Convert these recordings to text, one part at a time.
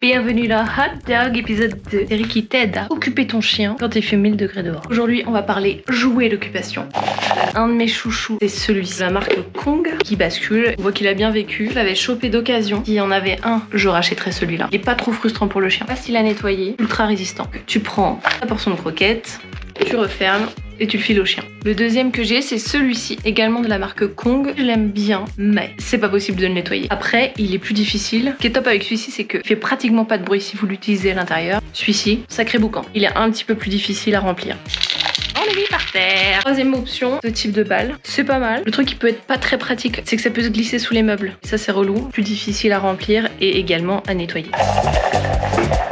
Bienvenue dans Hot Dog épisode 2, série qui t'aide à occuper ton chien quand il fait 1000 degrés dehors. Aujourd'hui, on va parler jouet d'occupation. Un de mes chouchous, c'est celui-ci, la marque Kong, qui bascule. On voit qu'il a bien vécu. Je l'avais chopé d'occasion. S'il y en avait un, je rachèterais celui-là. Il est pas trop frustrant pour le chien. Facile à nettoyer, ultra résistant. Tu prends ta portion de croquettes, tu refermes et tu le files au chien. Le deuxième que j'ai, c'est celui-ci, également de la marque Kong. Je l'aime bien, mais c'est pas possible de le nettoyer. Après, il est plus difficile. Ce qui est top avec celui-ci, c'est qu'il fait pratiquement pas de bruit si vous l'utilisez à l'intérieur. Celui-ci, sacré boucan. Il est un petit peu plus difficile à remplir. On l'a mis par terre. Troisième option, ce type de balle. C'est pas mal. Le truc qui peut être pas très pratique, c'est que ça peut se glisser sous les meubles. Ça, c'est relou. Plus difficile à remplir et également à nettoyer.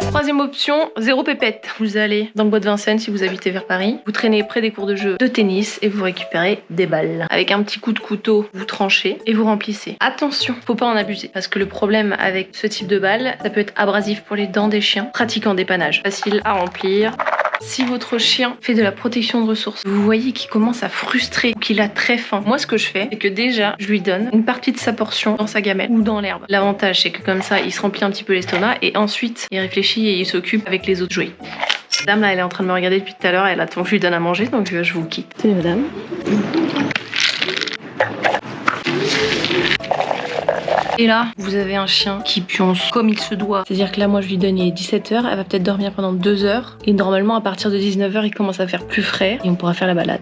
Troisième option, zéro pépette. Vous allez dans le bois de Vincennes si vous habitez vers Paris. Vous traînez près des cours de jeu de tennis et vous récupérez des balles. Avec un petit coup de couteau, vous tranchez et vous remplissez. Attention, faut pas en abuser parce que le problème avec ce type de balle, ça peut être abrasif pour les dents des chiens. Pratique en dépannage. Facile à remplir. Si votre chien fait de la protection de ressources, vous voyez qu'il commence à frustrer, qu'il a très faim. Moi, ce que je fais, c'est que déjà, je lui donne une partie de sa portion dans sa gamelle ou dans l'herbe. L'avantage, c'est que comme ça, il se remplit un petit peu l'estomac et ensuite, il réfléchit et il s'occupe avec les autres jouets. Madame, là, elle est en train de me regarder depuis tout à l'heure. Elle attend que je lui donne à manger, donc je vous quitte. Salut, madame. Et là, vous avez un chien qui pionce comme il se doit. C'est-à-dire que là, moi, je lui donne, il est 17h, elle va peut-être dormir pendant 2 heures. Et normalement, à partir de 19h, il commence à faire plus frais et on pourra faire la balade.